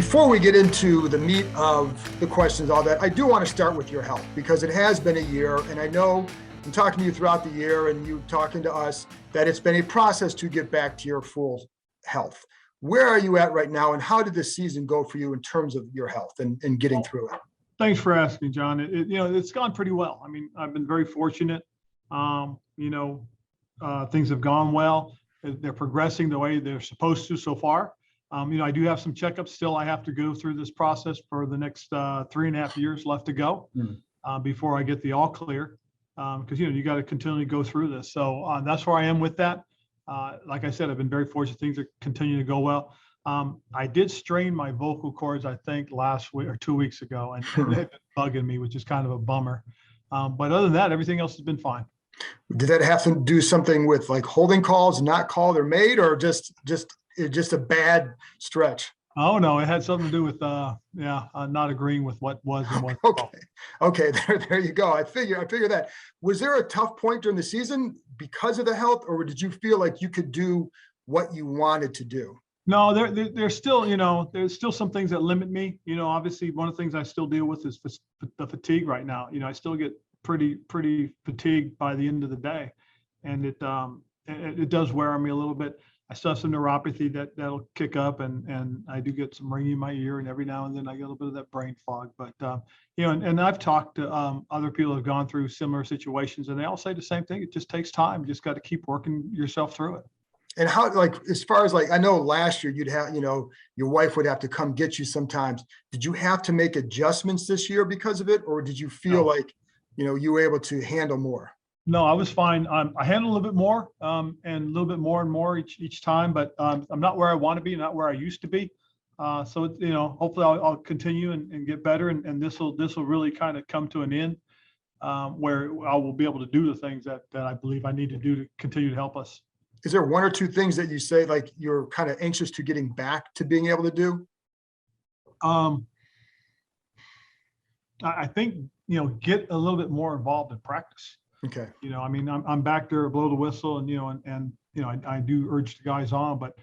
Before we get into the meat of the questions, all that, I do want to start with your health because it has been a year, and I know I'm talking to you throughout the year and you talking to us that it's been a process to get back to your full health. Where are you at right now, and how did this season go for you in terms of your health and getting through it? Thanks for asking, John. It's gone pretty well. I mean, I've been very fortunate. Things have gone well. They're progressing the way they're supposed to so far. I do have some checkups still. I have to go through this process for the next 3.5 years left to go before I get the all clear. Because you got to continually go through this. So that's where I am with that. Like I said, I've been very fortunate. Things are continuing to go well. I did strain my vocal cords, I think, last week or 2 weeks ago, and they've been bugging me, which is kind of a bummer. But other than that, everything else has been fine. Did that have to do something with like holding calls not called or made, or just a bad stretch? Oh no, it had something to do with not agreeing with what was and what. Okay, there you go. I figure that. Was there a tough point during the season because of the health, or did you feel like you could do what you wanted to do? No, there's still, there's still some things that limit me. Obviously one of the things I still deal with is the fatigue right now. I still get pretty fatigued by the end of the day, and it does wear on me a little bit. I still have some neuropathy that'll kick up, and I do get some ringing in my ear, and every now and then I get a little bit of that brain fog. But and I've talked to other people who have gone through similar situations, and they all say the same thing. It just takes time. You just got to keep working yourself through it. And how, like, as far as like, I know last year you'd have, your wife would have to come get you sometimes. Did you have to make adjustments this year because of it, or did you feel like, you were able to handle more? No, I was fine. I handle a little bit more and a little bit more and more each time, but I'm not where I want to be, not where I used to be. So, hopefully I'll continue and get better, and this will really kind of come to an end where I will be able to do the things that I believe I need to do to continue to help us. Is there one or two things that you say, like, you're kind of anxious to getting back to being able to do? I think, get a little bit more involved in practice. Okay. I'm back there, blow the whistle, and I do urge the guys on, but,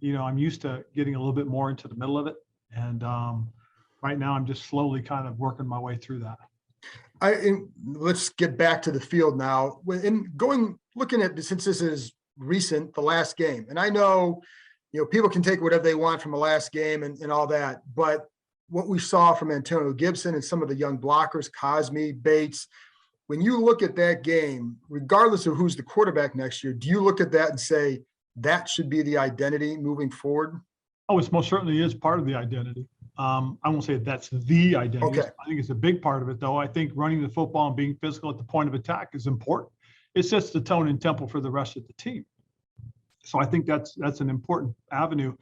I'm used to getting a little bit more into the middle of it. And right now I'm just slowly kind of working my way through that. Let's get back to the field now. Looking at, since this is recent, the last game, and I know, people can take whatever they want from the last game and all that, but what we saw from Antonio Gibson and some of the young blockers, Cosme, Bates, when you look at that game, regardless of who's the quarterback next year, do you look at that and say that should be the identity moving forward? Oh, it most certainly is part of the identity. I won't say that's the identity. Okay. I think it's a big part of it, though. I think running the football and being physical at the point of attack is important. It sets the tone and tempo for the rest of the team. So I think that's an important avenue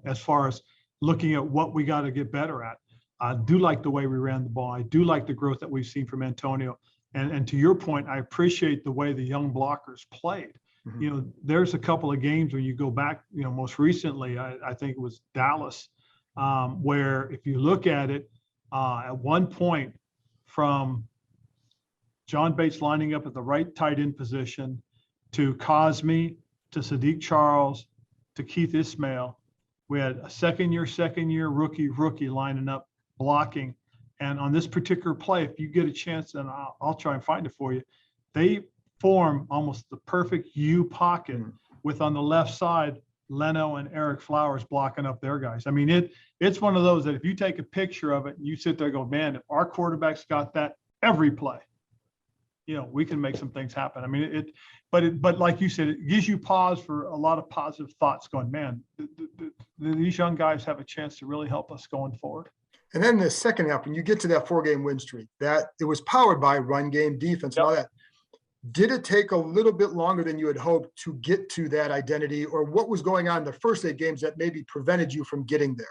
as far as looking at what we got to get better at. I do like the way we ran the ball. I do like the growth that we've seen from Antonio. And to your point, I appreciate the way the young blockers played. Mm-hmm. There's a couple of games when you go back, most recently, I think it was Dallas, where if you look at it, at one point from John Bates lining up at the right tight end position to Cosme, to Sadiq Charles, to Keith Ismail, we had a second year rookie lining up blocking. And on this particular play, if you get a chance, and I'll try and find it for you, they form almost the perfect U pocket with, on the left side, Leno and Eric Flowers blocking up their guys. I mean, it's one of those that if you take a picture of it and you sit there and go, man, if our quarterback's got that every play, we can make some things happen. I mean, but like you said, it gives you pause for a lot of positive thoughts going, man, these young guys have a chance to really help us going forward. And then the second half, when you get to that 4-game win streak, that it was powered by run game, defense, and all that. Did it take a little bit longer than you had hoped to get to that identity, or what was going on in the first 8 games that maybe prevented you from getting there?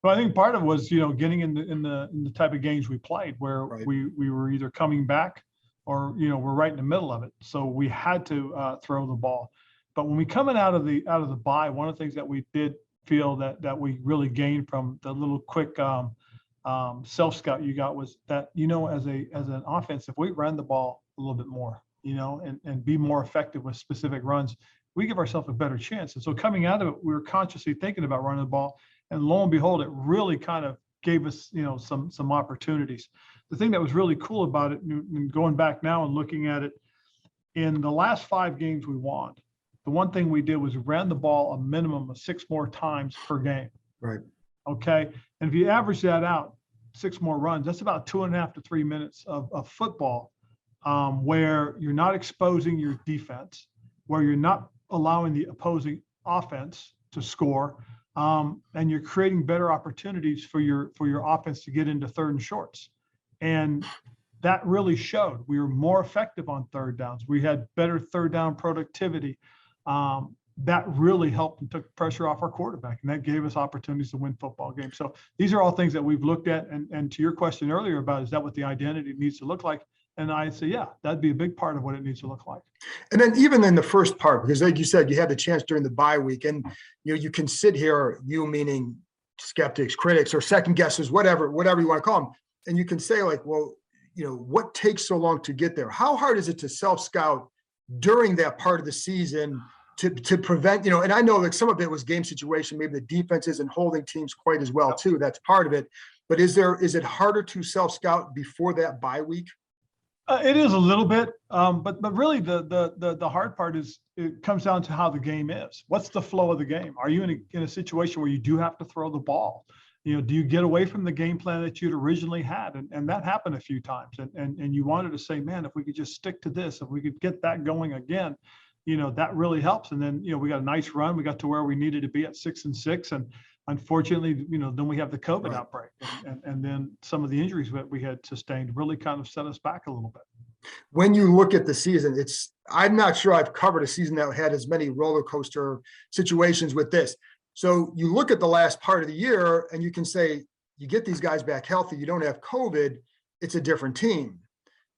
Well, I think part of it was, getting in the type of games we played where we were either coming back or, we're right in the middle of it. So we had to throw the ball. But when we coming out of the bye, one of the things that we did feel that we really gained from the little quick self-scout you got was that, as an offense, if we ran the ball a little bit more, and be more effective with specific runs, we give ourselves a better chance. And so coming out of it, we were consciously thinking about running the ball. And lo and behold, it really kind of gave us, some opportunities. The thing that was really cool about it, and going back now and looking at it, in the last 5 games we won, the one thing we did was ran the ball a minimum of 6 more times per game. Right. Okay. And if you average that out, 6 more runs, that's about 2.5 to 3 minutes of football, where you're not exposing your defense, where you're not allowing the opposing offense to score, and you're creating better opportunities for your offense to get into 3rd and shorts. And that really showed. We were more effective on 3rd downs. We had better 3rd down productivity. That really helped and took pressure off our quarterback, and that gave us opportunities to win football games. So these are all things that we've looked at. And to your question earlier about, is that what the identity needs to look like? And I say, yeah, that'd be a big part of what it needs to look like. And then even in the first part, because like you said, you had the chance during the bye week, and you can sit here, you meaning skeptics, critics, or second guessers, whatever you want to call them, and you can say like, well, what takes so long to get there? How hard is it to self-scout during that part of the season to prevent, and I know like some of it was game situation, maybe the defense isn't holding teams quite as well too. That's part of it. But is it harder to self-scout before that bye week? It is a little bit, but really the hard part is it comes down to how the game is. What's the flow of the game? Are you in a situation where you do have to throw the ball? Do you get away from the game plan that you'd originally had? And that happened a few times. And you wanted to say, man, if we could just stick to this, if we could get that going again, that really helps. And then, we got a nice run. We got to where we needed to be at 6-6. And unfortunately, then we have the COVID outbreak. And then some of the injuries that we had sustained really kind of set us back a little bit. When you look at the season, I'm not sure I've covered a season that had as many roller coaster situations with this. So you look at the last part of the year and you can say, you get these guys back healthy, you don't have COVID, it's a different team.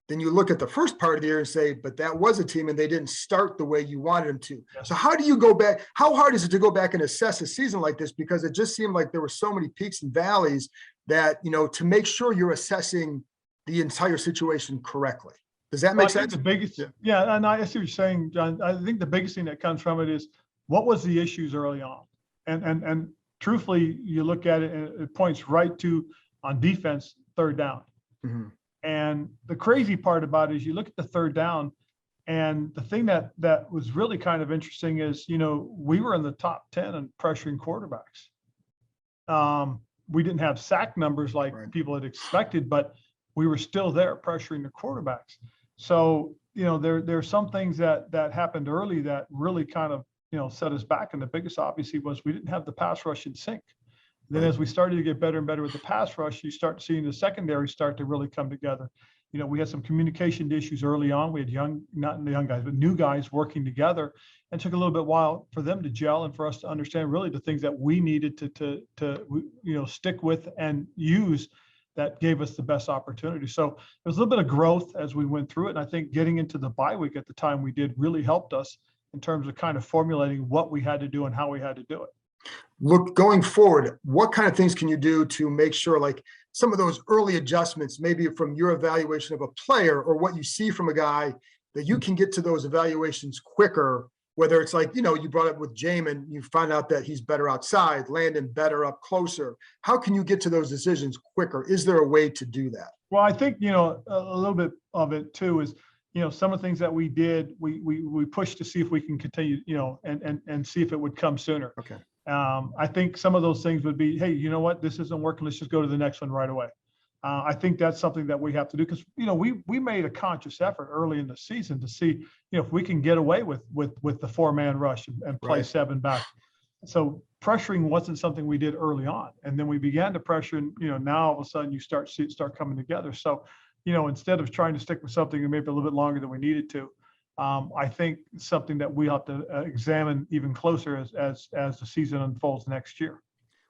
Then you look at the first part of the year and say, but that was a team and they didn't start the way you wanted them to. Yes. So how do you go back? How hard is it to go back and assess a season like this? Because it just seemed like there were so many peaks and valleys that, to make sure you're assessing the entire situation correctly. Does that make sense? The biggest, yeah, and I see what you're saying, John. I think the biggest thing that comes from it is, what was the issues early on? And truthfully, you look at it and it points right to, on defense, 3rd down. Mm-hmm. And the crazy part about it is you look at the 3rd down, and the thing that was really kind of interesting is, we were in the top 10 in pressuring quarterbacks. We didn't have sack numbers like people had expected, but we were still there pressuring the quarterbacks. So, there are some things that happened early that really kind of, set us back. And the biggest obviously was we didn't have the pass rush in sync. Then as we started to get better and better with the pass rush, you start seeing the secondary start to really come together. We had some communication issues early on. We had not the young guys, but new guys working together, and took a little bit while for them to gel and for us to understand really the things that we needed to stick with and use that gave us the best opportunity. So there was a little bit of growth as we went through it. And I think getting into the bye week at the time we did really helped us in terms of kind of formulating what we had to do and how we had to do it. Look, going forward, what kind of things can you do to make sure, like some of those early adjustments, maybe from your evaluation of a player or what you see from a guy, that you can get to those evaluations quicker, whether it's like, you brought up with Jamin, you find out that he's better outside, Landon better up closer. How can you get to those decisions quicker? Is there a way to do that? Well, I think, a little bit of it too is, some of the things that we did, we pushed to see if we can continue, and see if it would come sooner. Okay. I think some of those things would be, hey, you know what, this isn't working, let's just go to the next one right away. I think that's something that we have to do because, we made a conscious effort early in the season to see, if we can get away with the 4-man rush and play 7 back. So pressuring wasn't something we did early on. And then we began to pressure and, now all of a sudden you start coming together. So, instead of trying to stick with something maybe a little bit longer than we needed to, I think something that we have to examine even closer as the season unfolds next year.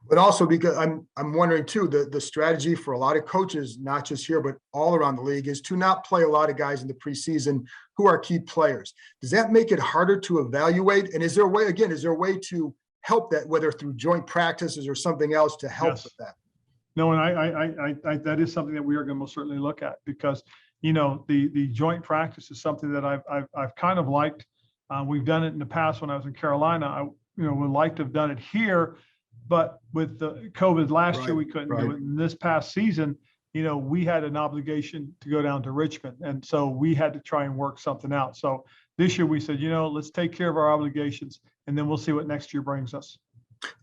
But also because I'm wondering too, the strategy for a lot of coaches, not just here, but all around the league, is to not play a lot of guys in the preseason who are key players. Does that make it harder to evaluate? And is there a way to help that, whether through joint practices or something else to help with that? No, and I that is something that we are going to most certainly look at because, the joint practice is something that I've kind of liked. We've done it in the past when I was in Carolina. I would like to have done it here, but with the COVID last year, Right, we couldn't right. do it. And this past season, you know, we had an obligation to go down to Richmond. And so we had to try and work something out. So this year we said, you know, let's take care of our obligations and then we'll see what next year brings us.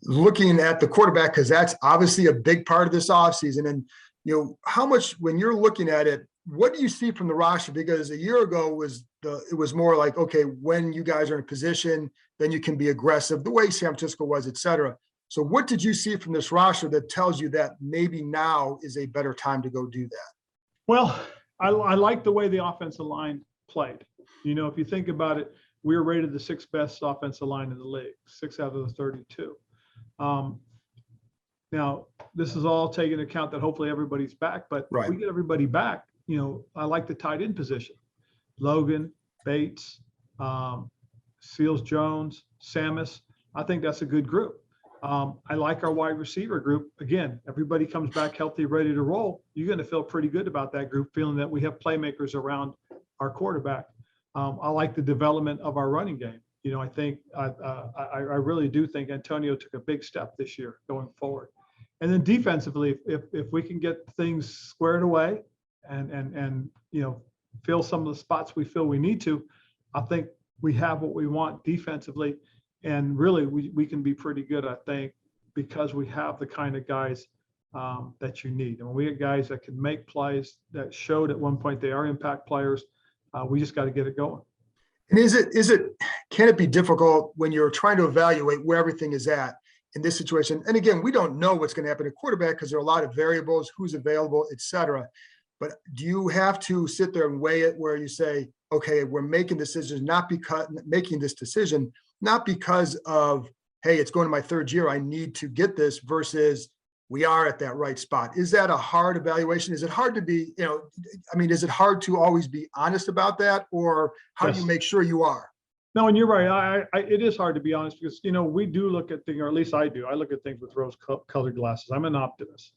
Looking at the quarterback, because that's obviously a big part of this offseason. And, you know, how much, when you're looking at it, what do you see from the roster? Because a year ago it was more like, okay, when you guys are in a position, then you can be aggressive, the way San Francisco was, et cetera. So what did you see from this roster that tells you that maybe now is a better time to go do that? Well, I like the way the offensive line played. You know, if you think about it, we were rated the 6th best offensive line in the league, 6 out of the 32. Now, this is all taking into account that hopefully everybody's back, but Right. if we get everybody back, you know, I like the tight end position. Logan, Bates, Seals Jones, Samus. I think that's a good group. I like our wide receiver group. Again, everybody comes back healthy, ready to roll. You're going to feel pretty good about that group, feeling that we have playmakers around our quarterback. I like the development of our running game. You know, I think I really do think Antonio took a big step this year going forward. And then defensively, if we can get things squared away and you know, fill some of the spots we feel we need to, I think we have what we want defensively. And really, we can be pretty good, I think, because we have the kind of guys that you need. And we have guys that can make plays, that showed at one point they are impact players. We just got to get it going. And can it be difficult when you're trying to evaluate where everything is at in this situation? And again, we don't know what's going to happen at quarterback because there are a lot of variables, who's available, et cetera. But do you have to sit there and weigh it where you say, okay, we're making decisions, making this decision, not because of, hey, it's going to my 3rd year, I need to get this, versus we are at that right spot? Is that a hard evaluation? Is it hard to be, you know, I mean, is it hard to always be honest about that, or how do you make sure you are? No, and you're right. It is hard to be honest because, you know, we do look at things, or at least I do. I look at things with rose-colored glasses. I'm an optimist.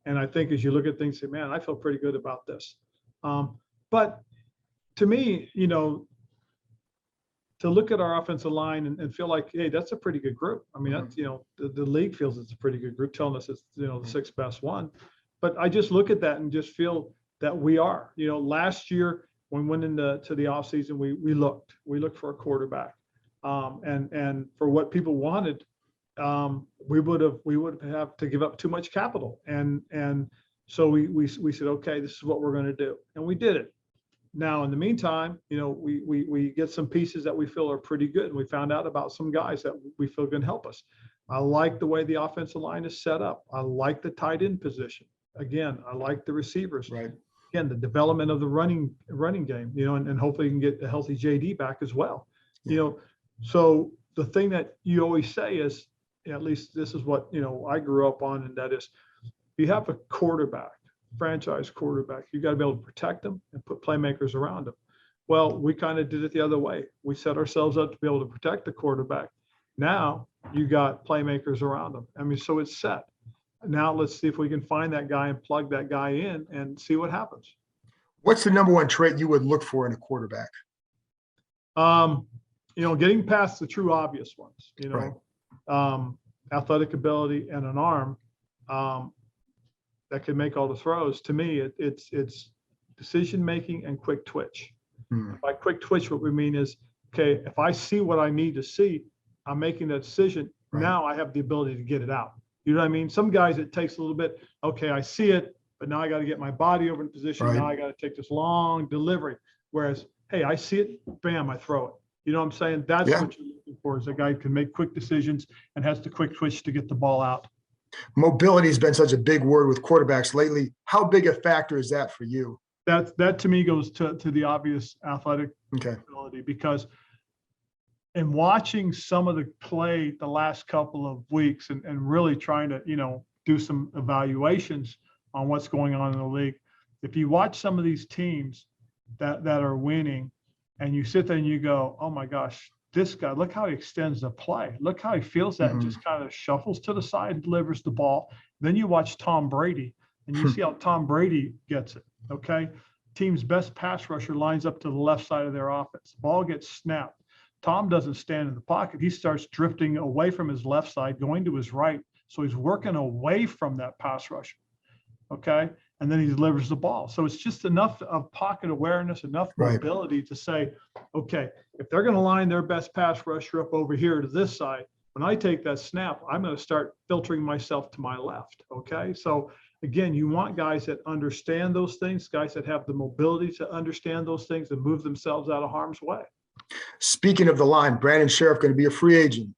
And I think as you look at things, say, man, I feel pretty good about this. But to me, you know, to look at our offensive line and feel like, hey, that's a pretty good group. I mean, that's, you know, the league feels it's a pretty good group, telling us it's, you know, the 6th best one. But I just look at that and just feel that we are. You know, last year when we went into the offseason, we looked for a quarterback. And for what people wanted, we would have to give up too much capital. And so we said, okay, this is what we're going to do. And we did it. Now, in the meantime, you know, we get some pieces that we feel are pretty good. And we found out about some guys that we feel can help us. I like the way the offensive line is set up. I like the tight end position. Again, I like the receivers. Right. Again, the development of the running game, you know, and hopefully you can get a healthy JD back as well. Yeah. You know, so the thing that you always say is, at least this is what, you know, I grew up on, and that is, you have a quarterback, franchise quarterback, you got to be able to protect them and put playmakers around them. Well, we kind of did it the other way. We set ourselves up to be able to protect the quarterback. Now you got playmakers around them. I mean, so it's set. Now let's see if we can find that guy and plug that guy in and see what happens. What's the number one trait you would look for in a quarterback? You know, getting past the true obvious ones, you know, right. Athletic ability and an arm that can make all the throws. To me, it's decision-making and quick twitch. By quick twitch, what we mean is, okay, if I see what I need to see, I'm making that decision. Right. Now I have the ability to get it out. You know what I mean? Some guys, it takes a little bit. Okay, I see it, but now I got to get my body over in position. Right. Now I got to take this long delivery. Whereas, hey, I see it, bam, I throw it. You know what I'm saying? That's what you're looking for, is a guy who can make quick decisions and has the quick twitch to get the ball out. Mobility has been such a big word with quarterbacks lately. How big a factor is that for you? That to me goes to the obvious athletic ability, because in watching some of the play the last couple of weeks and really trying to, you know, do some evaluations on what's going on in the league, if you watch some of these teams that are winning and you sit there and you go, oh my gosh, this guy, look how he extends the play. Look how he feels that and just kind of shuffles to the side and delivers the ball. Then you watch Tom Brady and you see how Tom Brady gets it. Okay. Team's best pass rusher lines up to the left side of their offense. Ball gets snapped. Tom doesn't stand in the pocket. He starts drifting away from his left side, going to his right, So he's working away from that pass rusher. Okay. And then he delivers the ball. So it's just enough of pocket awareness, enough mobility to say, okay, if they're going to line their best pass rusher up over here to this side, when I take that snap, I'm going to start filtering myself to my left. Okay. So again, you want guys that understand those things, guys that have the mobility to understand those things and move themselves out of harm's way. Speaking of the line, Brandon Scherff going to be a free agent.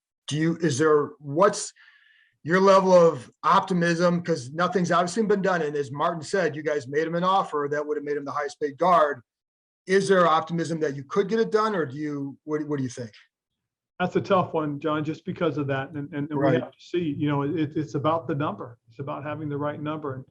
What's your level of optimism? Because nothing's obviously been done. And as Martin said, you guys made him an offer that would have made him the highest paid guard. Is there optimism that you could get it done, or what do you think? That's a tough one, John, just because of that. And we have to see, it's about the number. It's about having the right number. And,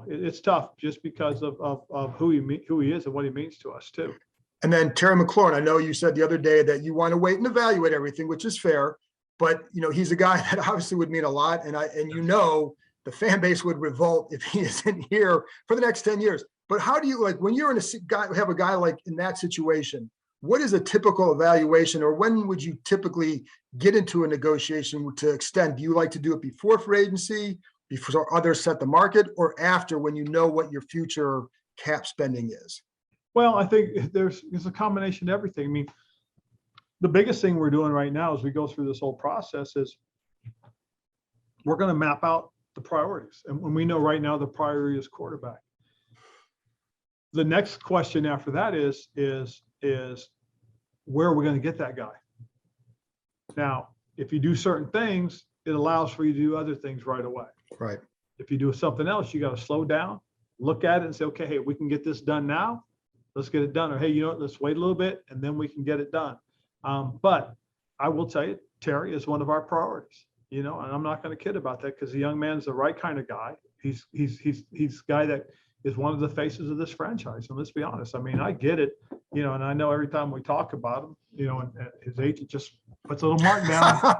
it's tough just because of who he is and what he means to us too. And then Terrry McLaurin, I know you said the other day that you want to wait and evaluate everything, which is fair. But, he's a guy that obviously would mean a lot. And the fan base would revolt if he isn't here for the next 10 years. But how do you, when you're have a guy like in that situation, what is a typical evaluation, or when would you typically get into a negotiation to extend? Do you like to do it before free agency, before others set the market, or after, when you know what your future cap spending is? Well, I think there's a combination of everything. I mean, the biggest thing we're doing right now as we go through this whole process is we're going to map out the priorities. And when we know right now the priority is quarterback. The next question after that is where are we going to get that guy? Now, if you do certain things, it allows for you to do other things right away. Right. If you do something else, you got to slow down, look at it and say, okay, hey, we can get this done now. Let's get it done. Or, hey, let's wait a little bit and then we can get it done. But I will tell you, Terry is one of our priorities, and I'm not going to kid about that, because the young man's the right kind of guy. He's a guy that is one of the faces of this franchise. And let's be honest. I mean, I get it, and I know every time we talk about him, and his agent just puts a little mark down.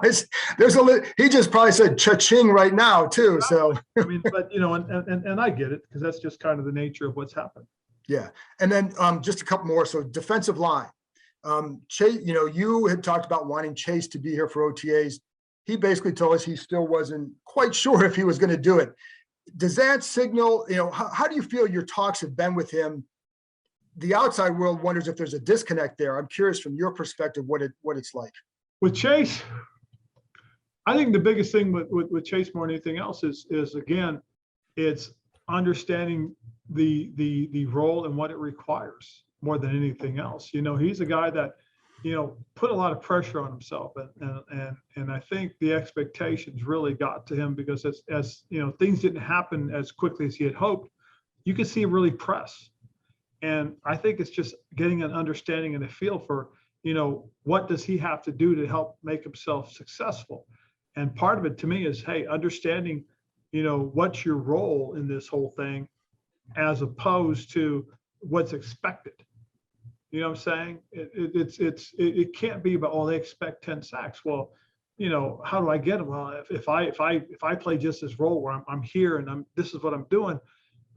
He just probably said cha-ching right now too. So, I mean, but, and I get it, because that's just kind of the nature of what's happened. Yeah. And then just a couple more. So defensive line. Chase, you had talked about wanting Chase to be here for OTAs. He basically told us he still wasn't quite sure if he was going to do it. Does that signal, how do you feel your talks have been with him? The outside world wonders if there's a disconnect there. I'm curious from your perspective what it's like. With Chase, I think the biggest thing with Chase more than anything else is again, it's understanding the role and what it requires more than anything else. He's a guy that, put a lot of pressure on himself, and I think the expectations really got to him, because as things didn't happen as quickly as he had hoped, you could see him really press. And I think it's just getting an understanding and a feel for, what does he have to do to help make himself successful? And part of it to me is, hey, understanding, what's your role in this whole thing, as opposed to what's expected. You know what I'm saying? It can't be about, they expect 10 sacks. Well, how do I get them? Well, if I play just this role where I'm here and this is what I'm doing,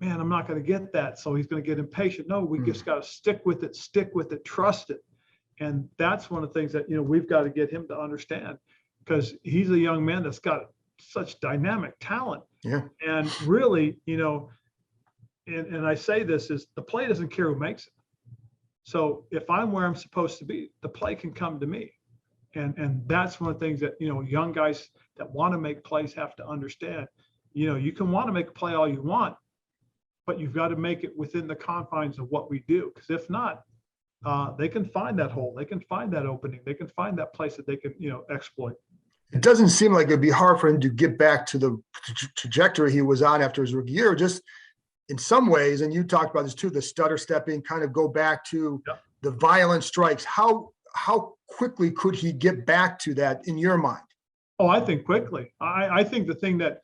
man, I'm not going to get that. So he's going to get impatient. No, we just got to stick with it, trust it. And that's one of the things that, we've got to get him to understand, because he's a young man that's got such dynamic talent. Yeah. And really, and I say this is, the play doesn't care who makes it. So if I'm where I'm supposed to be, the play can come to me. And that's one of the things that, young guys that want to make plays have to understand. You can want to make a play all you want, but you've got to make it within the confines of what we do. Because if not, they can find that hole. They can find that opening. They can find that place that they can, exploit. It doesn't seem like it'd be hard for him to get back to the trajectory he was on after his rookie year. Just in some ways, and you talked about this too, the stutter stepping, kind of go back to the violent strikes. How quickly could he get back to that in your mind? Oh, I think quickly. I think the thing that,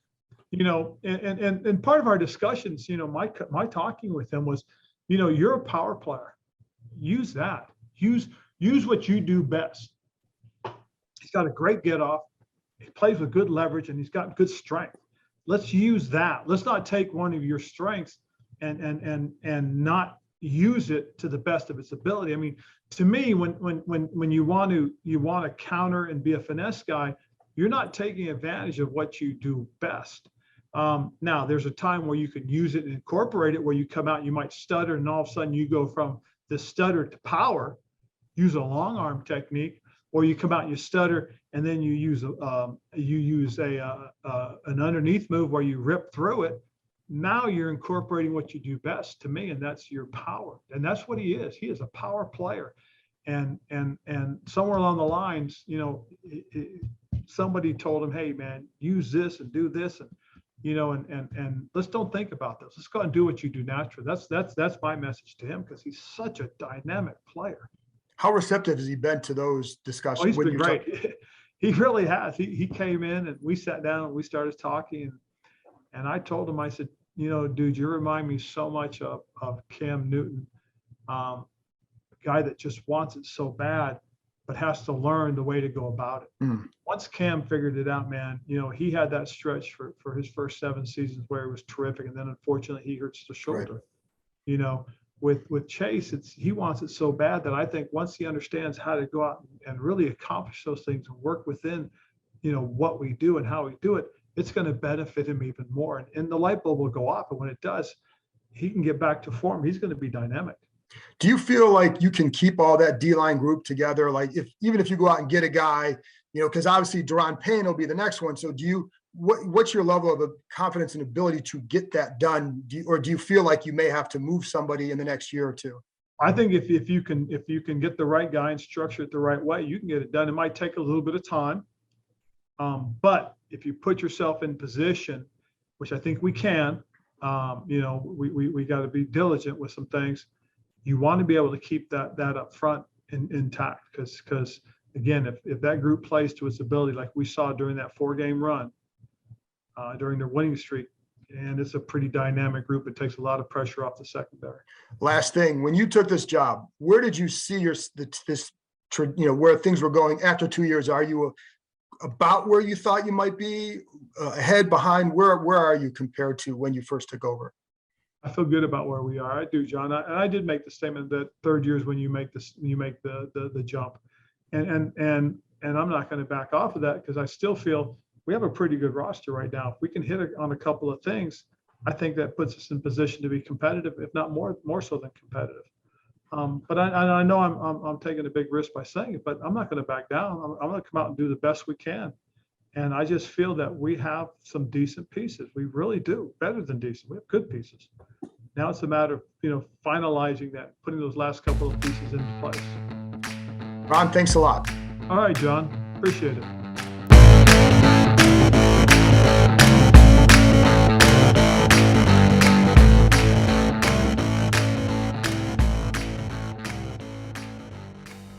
and part of our discussions, my talking with him was, you're a power player. Use that. Use what you do best. He's got a great get off. He plays with good leverage, and he's got good strength. Let's use that. Let's not take one of your strengths and not use it to the best of its ability. I mean, to me, when you want to counter and be a finesse guy, you're not taking advantage of what you do best. Now, there's a time where you can use it and incorporate it, where you come out, you might stutter, and all of a sudden you go from the stutter to power, use a long arm technique, or you come out and you stutter, and then you use an underneath move where you rip through it. Now you're incorporating what you do best, to me, and that's your power. And that's what he is. He is a power player. And somewhere along the lines, you know, somebody told him, hey man, use this and do this, and you know, and let's don't think about this. Let's go and do what you do naturally. That's my message to him, because he's such a dynamic player. How receptive has he been to those discussions? Oh, he's been great. He really has. He came in and we sat down and we started talking, and I told him, I said, you know, dude, you remind me so much of Cam Newton, a guy that just wants it so bad, but has to learn the way to go about it. Once Cam figured it out, man, you know, he had that stretch for his first 7 seasons where it was terrific. And then unfortunately he hurts the shoulder. Right. You know, with Chase, he wants it so bad that I think once he understands how to go out and really accomplish those things and work within, you know, what we do and how we do it, it's going to benefit him even more. And the light bulb will go off. And when it does, he can get back to form. He's going to be dynamic. Do you feel like you can keep all that D-line group together? Like even if you go out and get a guy, you know, because obviously Daron Payne will be the next one. So what's your level of confidence and ability to get that done? Or do you feel like you may have to move somebody in the next year or two? I think if you can get the right guy and structure it the right way, you can get it done. It might take a little bit of time. But if you put yourself in position, which I think we can, you know, we got to be diligent with some things. You want to be able to keep that up front intact, because again, if that group plays to its ability, like we saw during that 4-game run, during their winning streak, and it's a pretty dynamic group, it takes a lot of pressure off the secondary. Last thing, when you took this job, where did you see where things were going after 2 years? Are you about where you thought you might be, ahead, behind? Where are you compared to when you first took over? I feel good about where we are. I do, John. And I did make the statement that 3rd year is when you make the jump, and I'm not going to back off of that, because I still feel we have a pretty good roster right now. If we can hit on a couple of things, I think that puts us in position to be competitive, if not more so than competitive. But I know I'm taking a big risk by saying it, but I'm not going to back down. I'm going to come out and do the best we can. And I just feel that we have some decent pieces. We really do. Better than decent. We have good pieces. Now it's a matter of, you know, finalizing that, putting those last couple of pieces into place. Ron, thanks a lot. All right, John. Appreciate it.